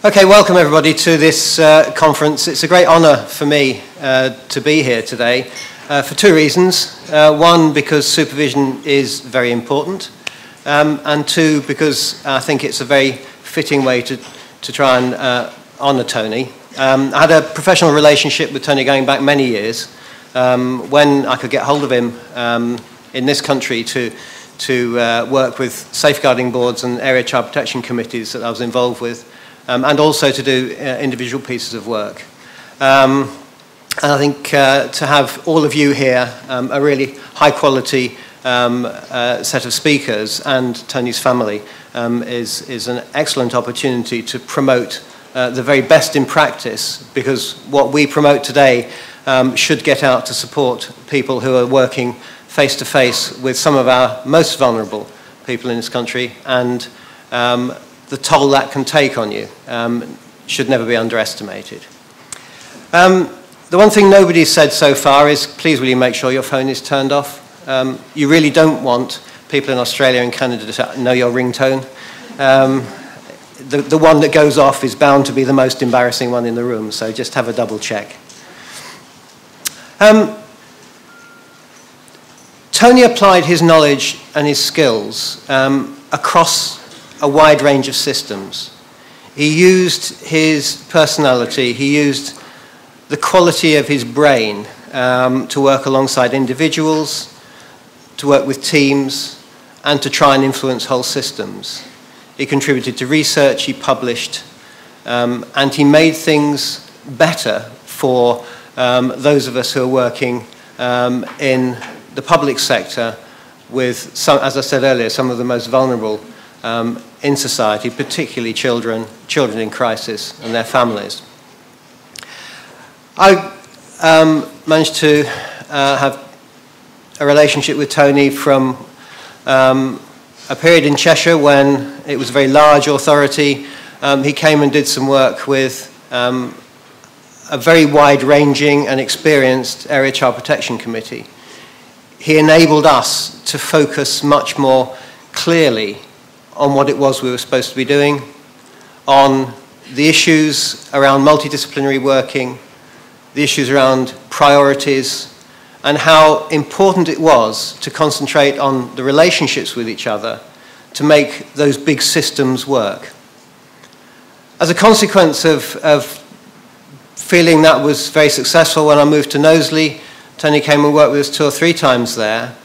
Okay, welcome everybody to this conference. It's a great honour for me to be here today for two reasons. One, because supervision is very important, and two, because I think it's a very fitting way to try and honour Tony. I had a professional relationship with Tony going back many years. When I could get hold of him in this country to work with safeguarding boards and area child protection committees that I was involved with, and also to do individual pieces of work. And I think to have all of you here, a really high quality set of speakers, and Tony's family is an excellent opportunity to promote the very best in practice, because what we promote today should get out to support people who are working face to face with some of our most vulnerable people in this country, and the toll that can take on you should never be underestimated. The one thing nobody's said so far is, please will you make sure your phone is turned off. You really don't want people in Australia and Canada to know your ringtone. The one that goes off is bound to be the most embarrassing one in the room, so just have a double check. Tony applied his knowledge and his skills across a wide range of systems. He used his personality, he used the quality of his brain to work alongside individuals, to work with teams, and to try and influence whole systems. He contributed to research, he published, and he made things better for those of us who are working in the public sector with, some, as I said earlier, some of the most vulnerable in society, particularly children in crisis and their families. I managed to have a relationship with Tony from a period in Cheshire when it was a very large authority. He came and did some work with a very wide-ranging and experienced Area Child Protection Committee. He enabled us to focus much more clearly on what it was we were supposed to be doing, on the issues around multidisciplinary working, the issues around priorities, and how important it was to concentrate on the relationships with each other to make those big systems work. As a consequence of feeling that was very successful, when I moved to Knowsley, Tony came and worked with us 2 or 3 times there,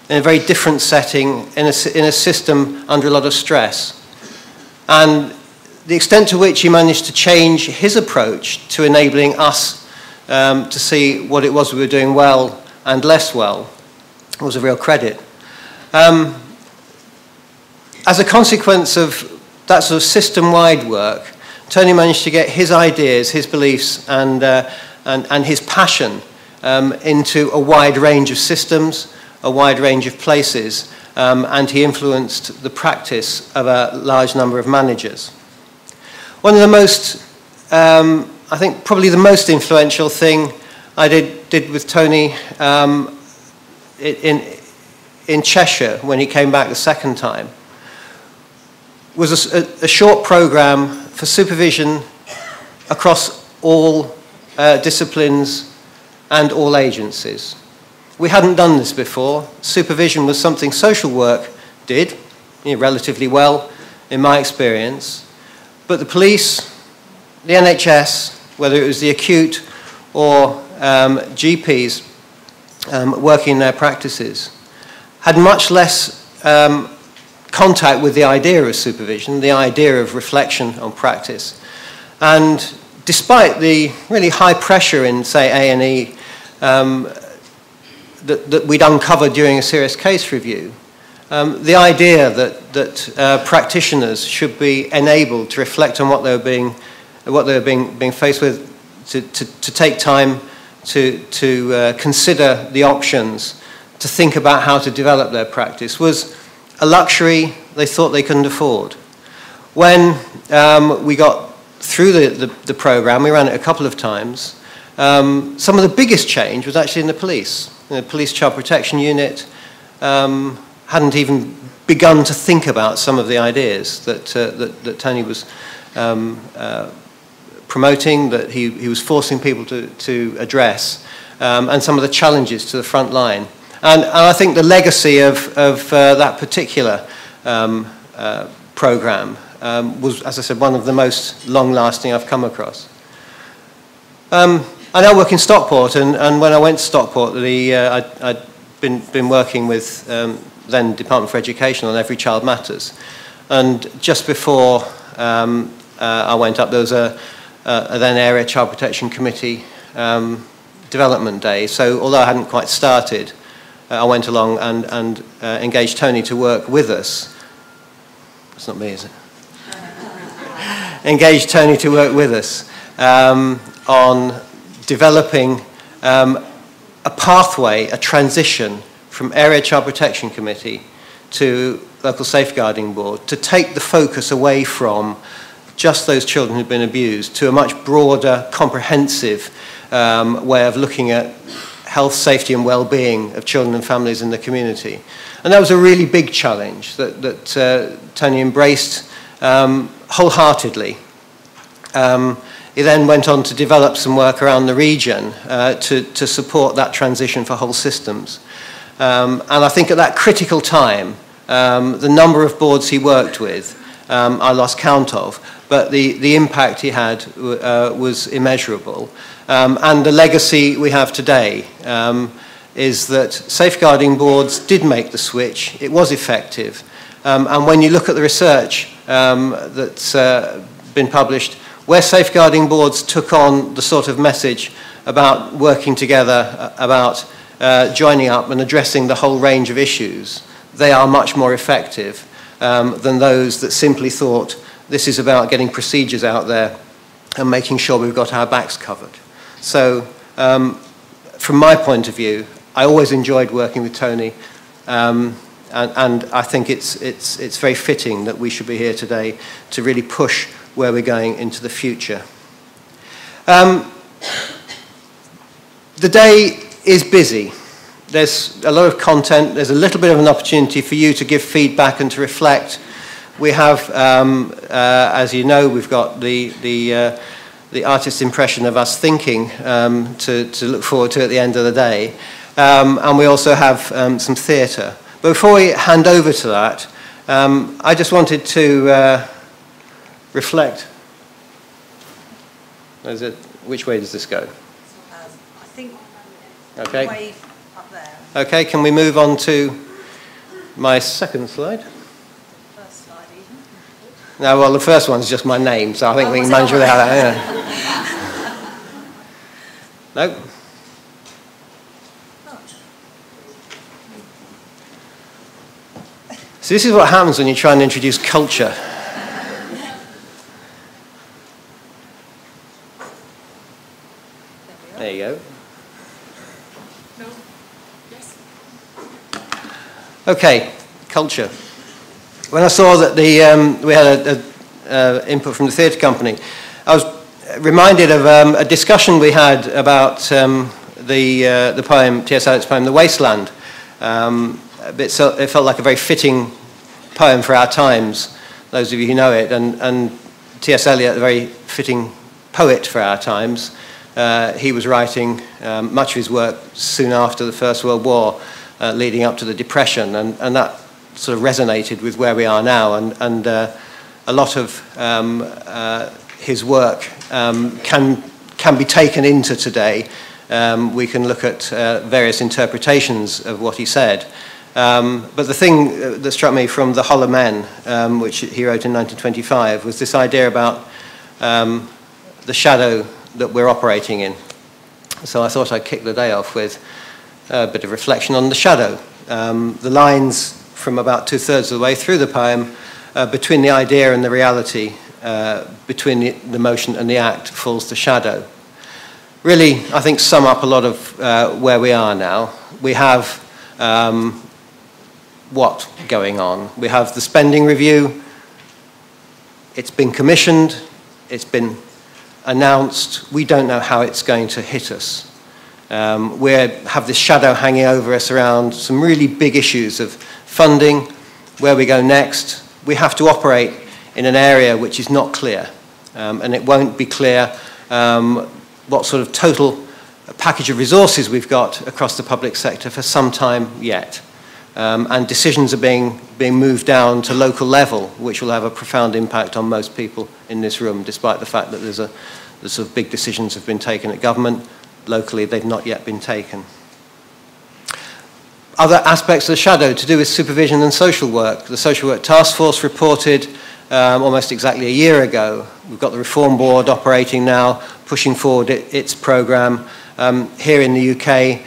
in a very different setting, in a system under a lot of stress. And the extent to which he managed to change his approach to enabling us to see what it was we were doing well and less well was a real credit. As a consequence of that sort of system-wide work, Tony managed to get his ideas, his beliefs, and his passion into a wide range of systems, a wide range of places, and he influenced the practice of a large number of managers. One of the most, I think probably the most influential thing I did with Tony in Cheshire when he came back the second time was a short program for supervision across all disciplines and all agencies. We hadn't done this before. Supervision was something social work did, relatively well, in my experience. But the police, the NHS, whether it was the acute or GPs working in their practices, had much less contact with the idea of supervision, the idea of reflection on practice. And despite the really high pressure in, say, A&E, that we'd uncovered during a serious case review, the idea that practitioners should be enabled to reflect on what they were being faced with, to take time to consider the options, to think about how to develop their practice, was a luxury they thought they couldn't afford. When we got through the program, we ran it a couple of times, some of the biggest change was actually in the police. The police child protection unit hadn't even begun to think about some of the ideas that Tony was promoting, that he was forcing people to address, and some of the challenges to the front line. And I think the legacy of that particular programme was, as I said, one of the most long-lasting I've come across. I now work in Stockport, and when I went to Stockport, I'd been working with then Department for Education on Every Child Matters. And just before I went up, there was a then Area Child Protection Committee development day. So although I hadn't quite started, I went along and engaged Tony to work with us. That's not me, is it? Engaged Tony to work with us on developing a pathway, a transition from Area Child Protection Committee to Local Safeguarding Board, to take the focus away from just those children who've been abused to a much broader, comprehensive way of looking at health, safety and well-being of children and families in the community. And that was a really big challenge that Tony embraced wholeheartedly. He then went on to develop some work around the region to support that transition for whole systems. And I think at that critical time, the number of boards he worked with, I lost count of, but the impact he had was immeasurable. And the legacy we have today is that safeguarding boards did make the switch. It was effective. And when you look at the research that's been published, where safeguarding boards took on the sort of message about working together, about joining up and addressing the whole range of issues, they are much more effective than those that simply thought this is about getting procedures out there and making sure we've got our backs covered. So from my point of view, I always enjoyed working with Tony, and I think it's very fitting that we should be here today to really push where we're going into the future. The day is busy. There's a lot of content. There's a little bit of an opportunity for you to give feedback and to reflect. We have, as you know, we've got the artist's impression of us thinking to look forward to at the end of the day. And we also have some theatre. But before we hand over to that, I just wanted to reflect. Which way does this go? I think okay. Way up there. Okay, can we move on to my second slide? First slide even. No, well, the first one's just my name, so I think we can manage without that. Yeah. No? So this is what happens when you try and introduce culture. There you go. No. Yes. Okay, culture. When I saw that we had an input from the theatre company, I was reminded of a discussion we had about the poem, T.S. Eliot's poem, The Wasteland. It felt like a very fitting poem for our times, those of you who know it, and T.S. Eliot, a very fitting poet for our times. He was writing much of his work soon after the First World War, leading up to the Depression, and that sort of resonated with where we are now, and a lot of his work can be taken into today. We can look at various interpretations of what he said. But the thing that struck me from The Hollow Men, which he wrote in 1925, was this idea about the shadow that we're operating in. So I thought I'd kick the day off with a bit of reflection on the shadow. The lines from about 2/3 of the way through the poem, between the idea and the reality, between the motion and the act, falls the shadow. Really, I think, sum up a lot of where we are now. We have what going on? We have the spending review. It's been commissioned. It's been announced. We don't know how it's going to hit us. We have this shadow hanging over us around some really big issues of funding, where we go next, we have to operate in an area which is not clear. And it won't be clear what sort of total package of resources we've got across the public sector for some time yet. And decisions are being moved down to local level, which will have a profound impact on most people in this room, despite the fact that there's sort of big decisions have been taken at government. Locally, they've not yet been taken. Other aspects of the shadow to do with supervision and social work. The Social Work Task Force reported almost exactly a year ago. We've got the Reform Board operating now, pushing forward its programme. Here in the UK,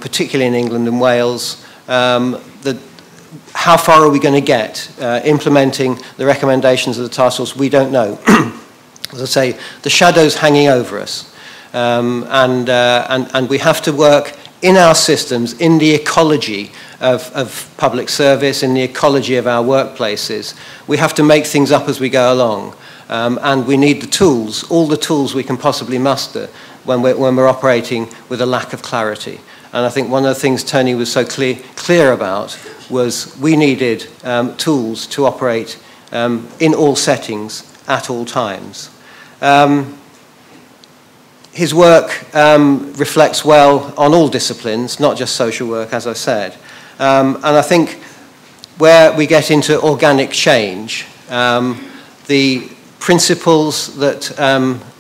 particularly in England and Wales, how far are we going to get implementing the recommendations of the task force? We don't know. As I say, the shadow's hanging over us. And we have to work in our systems, in the ecology of public service, in the ecology of our workplaces. We have to make things up as we go along. And we need the tools, all the tools we can possibly muster when we're operating with a lack of clarity. And I think one of the things Tony was so clear about was we needed tools to operate in all settings at all times. His work reflects well on all disciplines, not just social work, as I said. And I think where we get into organic change, the principles that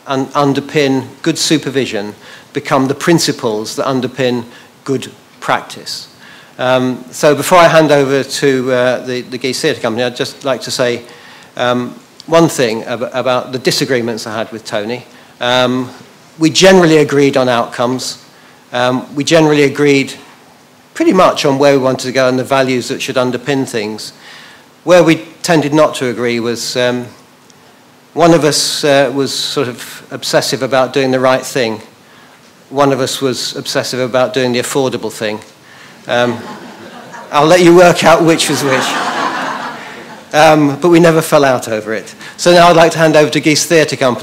underpin good supervision become the principles that underpin good practice. So before I hand over to the Geese Theatre Company, I'd just like to say one thing about the disagreements I had with Tony. We generally agreed on outcomes. We generally agreed pretty much on where we wanted to go and the values that should underpin things. Where we tended not to agree was one of us was sort of obsessive about doing the right thing. One of us was obsessive about doing the affordable thing. I'll let you work out which was which. But we never fell out over it. So now I'd like to hand over to Geese Theatre Company.